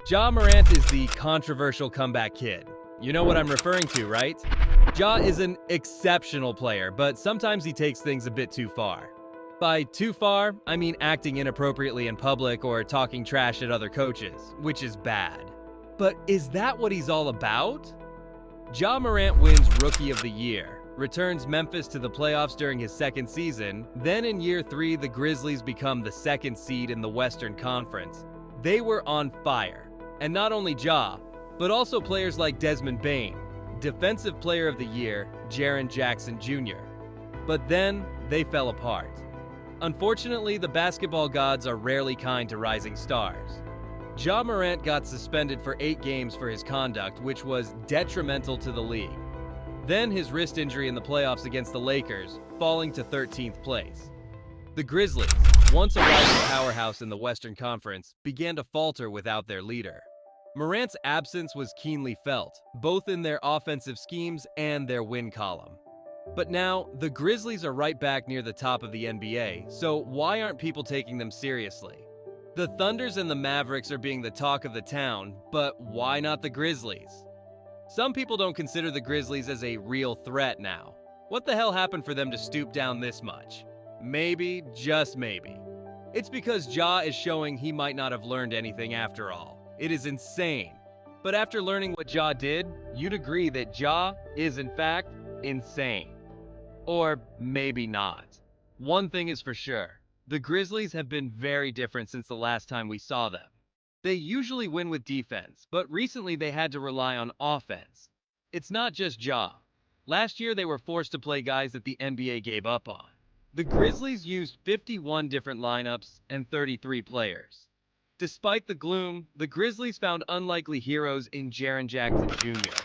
Ja Morant is the controversial comeback kid. You know what I'm referring to, right? Ja is an exceptional player, but sometimes he takes things a bit too far. By too far, I mean acting inappropriately in public or talking trash at other coaches, which is bad. But is that what he's all about? Ja Morant wins Rookie of the Year, returns Memphis to the playoffs during his second season, then in year 3 the Grizzlies become the second seed in the Western Conference. They were on fire. And not only Ja, but also players like Desmond Bane, Defensive Player of the Year, Jaren Jackson Jr. But then, they fell apart. Unfortunately, the basketball gods are rarely kind to rising stars. Ja Morant got suspended for 8 games for his conduct, which was detrimental to the league. Then his wrist injury in the playoffs against the Lakers, falling to 13th place. The Grizzlies, once a rising powerhouse in the Western Conference, began to falter without their leader. Morant's absence was keenly felt, both in their offensive schemes and their win column. But now, the Grizzlies are right back near the top of the NBA, so why aren't people taking them seriously? The Thunders and the Mavericks are being the talk of the town, but why not the Grizzlies? Some people don't consider the Grizzlies as a real threat now. What the hell happened for them to stoop down this much? Maybe, just maybe. It's because Ja is showing he might not have learned anything after all. It is insane. But after learning what Ja did, you'd agree that Ja is in fact insane. Or maybe not. One thing is for sure. The Grizzlies have been very different since the last time we saw them. They usually win with defense, but recently they had to rely on offense. It's not just Ja. Last year they were forced to play guys that the NBA gave up on. The Grizzlies used 51 different lineups and 33 players. Despite the gloom, the Grizzlies found unlikely heroes in Jaren Jackson Jr.,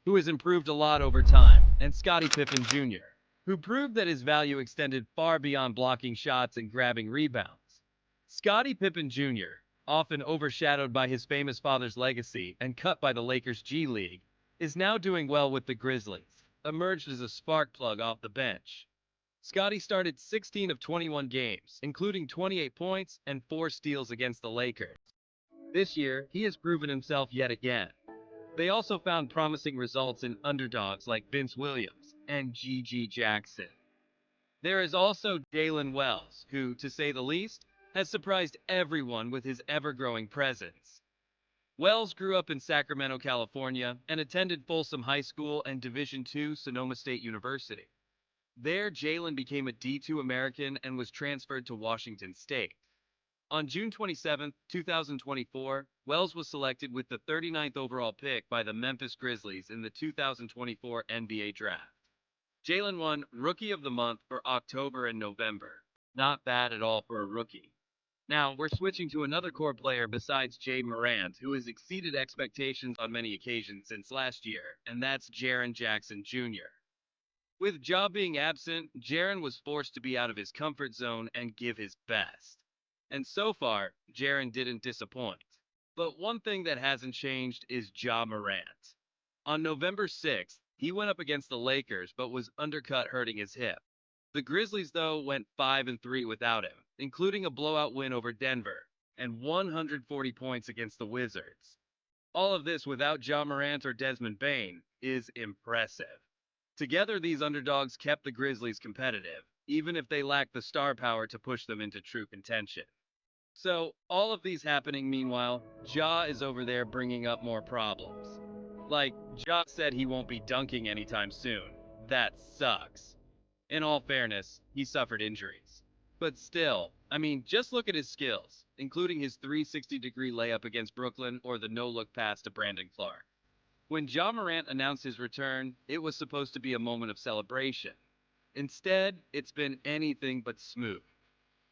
who has improved a lot over time, and Scotty Pippen Jr., who proved that his value extended far beyond blocking shots and grabbing rebounds. Scotty Pippen Jr., often overshadowed by his famous father's legacy and cut by the Lakers G League, is now doing well with the Grizzlies, emerged as a spark plug off the bench. Scotty started 16 of 21 games, including 28 points and 4 steals against the Lakers. This year, he has proven himself yet again. They also found promising results in underdogs like Vince Williams and G.G. Jackson. There is also Jaylen Wells, who, to say the least, has surprised everyone with his ever-growing presence. Wells grew up in Sacramento, California, and attended Folsom High School and Division II Sonoma State University. There, Jaylen became a D2 American and was transferred to Washington State. On June 27, 2024, Wells was selected with the 39th overall pick by the Memphis Grizzlies in the 2024 NBA Draft. Jaylen won Rookie of the Month for October and November. Not bad at all for a rookie. Now, we're switching to another core player besides Ja Morant, who has exceeded expectations on many occasions since last year, and that's Jaren Jackson Jr. With Ja being absent, Jaren was forced to be out of his comfort zone and give his best. And so far, Jaren didn't disappoint. But one thing that hasn't changed is Ja Morant. On November 6th, he went up against the Lakers but was undercut hurting his hip. The Grizzlies, though, went 5-3 without him, including a blowout win over Denver and 140 points against the Wizards. All of this without Ja Morant or Desmond Bane is impressive. Together, these underdogs kept the Grizzlies competitive, even if they lacked the star power to push them into true contention. So, all of these happening meanwhile, Ja is over there bringing up more problems. Like, Ja said he won't be dunking anytime soon. That sucks. In all fairness, he suffered injuries. But still, I mean, just look at his skills, including his 360-degree layup against Brooklyn or the no-look pass to Brandon Clark. When Ja Morant announced his return, it was supposed to be a moment of celebration. Instead, it's been anything but smooth.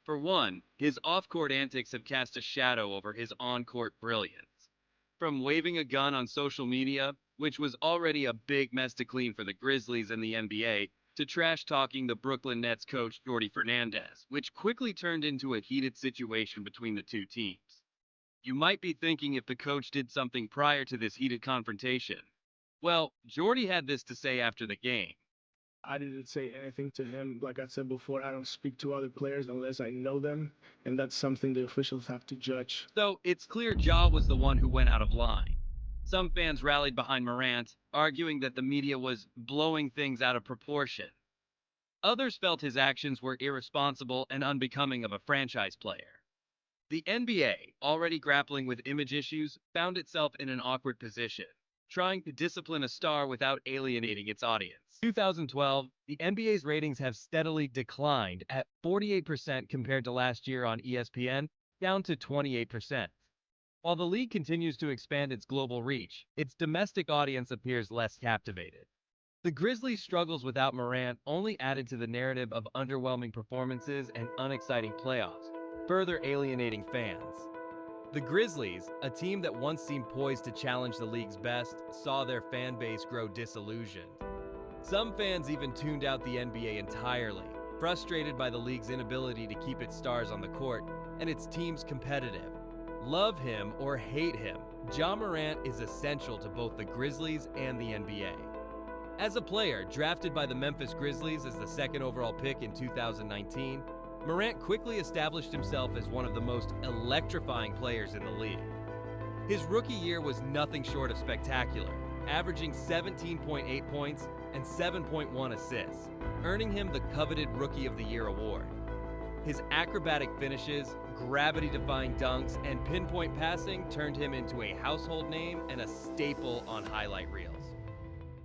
For one, his off-court antics have cast a shadow over his on-court brilliance. From waving a gun on social media, which was already a big mess to clean for the Grizzlies and the NBA, to trash-talking the Brooklyn Nets coach Jordi Fernandez, which quickly turned into a heated situation between the two teams. You might be thinking if the coach did something prior to this heated confrontation. Well, Jordy had this to say after the game. I didn't say anything to him. Like I said before, I don't speak to other players unless I know them, and that's something the officials have to judge. So it's clear Ja was the one who went out of line. Some fans rallied behind Morant, arguing that the media was blowing things out of proportion. Others felt his actions were irresponsible and unbecoming of a franchise player. The NBA, already grappling with image issues, found itself in an awkward position, trying to discipline a star without alienating its audience. 2012, the NBA's ratings have steadily declined at 48% compared to last year on ESPN, down to 28%. While the league continues to expand its global reach, its domestic audience appears less captivated. The Grizzlies' struggles without Morant only added to the narrative of underwhelming performances and unexciting playoffs, further alienating fans. The Grizzlies, a team that once seemed poised to challenge the league's best, saw their fan base grow disillusioned. Some fans even tuned out the NBA entirely, frustrated by the league's inability to keep its stars on the court and its teams competitive. Love him or hate him, Ja Morant is essential to both the Grizzlies and the NBA. As a player drafted by the Memphis Grizzlies as the second overall pick in 2019, Morant quickly established himself as one of the most electrifying players in the league. His rookie year was nothing short of spectacular, averaging 17.8 points and 7.1 assists, earning him the coveted Rookie of the Year award. His acrobatic finishes, gravity-defying dunks, and pinpoint passing turned him into a household name and a staple on highlight reels.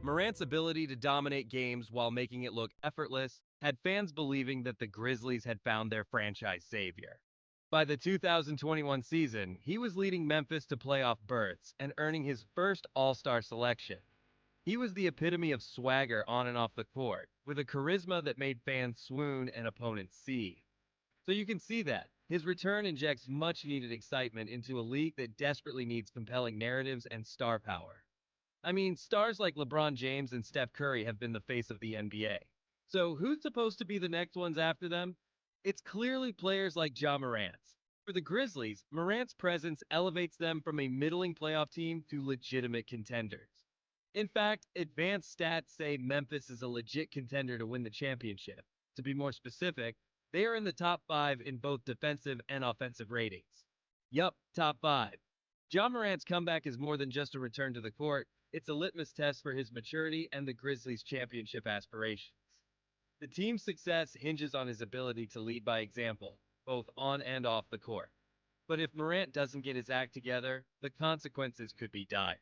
Morant's ability to dominate games while making it look effortless had fans believing that the Grizzlies had found their franchise savior. By the 2021 season, he was leading Memphis to playoff berths and earning his first All-Star selection. He was the epitome of swagger on and off the court, with a charisma that made fans swoon and opponents seethe. So you can see that his return injects much needed excitement into a league that desperately needs compelling narratives and star power. I mean, stars like LeBron James and Steph Curry have been the face of the NBA. So who's supposed to be the next ones after them? It's clearly players like Ja Morant. For the Grizzlies, Morant's presence elevates them from a middling playoff team to legitimate contenders. In fact, advanced stats say Memphis is a legit contender to win the championship. To be more specific, they are in the top 5 in both defensive and offensive ratings. Yup, top 5. Ja Morant's comeback is more than just a return to the court, it's a litmus test for his maturity and the Grizzlies' championship aspirations. The team's success hinges on his ability to lead by example, both on and off the court. But if Morant doesn't get his act together, the consequences could be dire.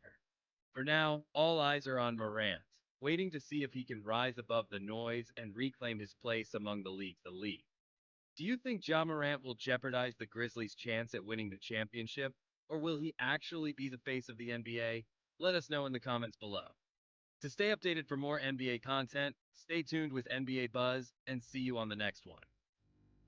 For now, all eyes are on Morant, waiting to see if he can rise above the noise and reclaim his place among the league's elite. Do you think Ja Morant will jeopardize the Grizzlies' chance at winning the championship, or will he actually be the face of the NBA? Let us know in the comments below. To stay updated for more NBA content, stay tuned with NBA Buzz, and see you on the next one.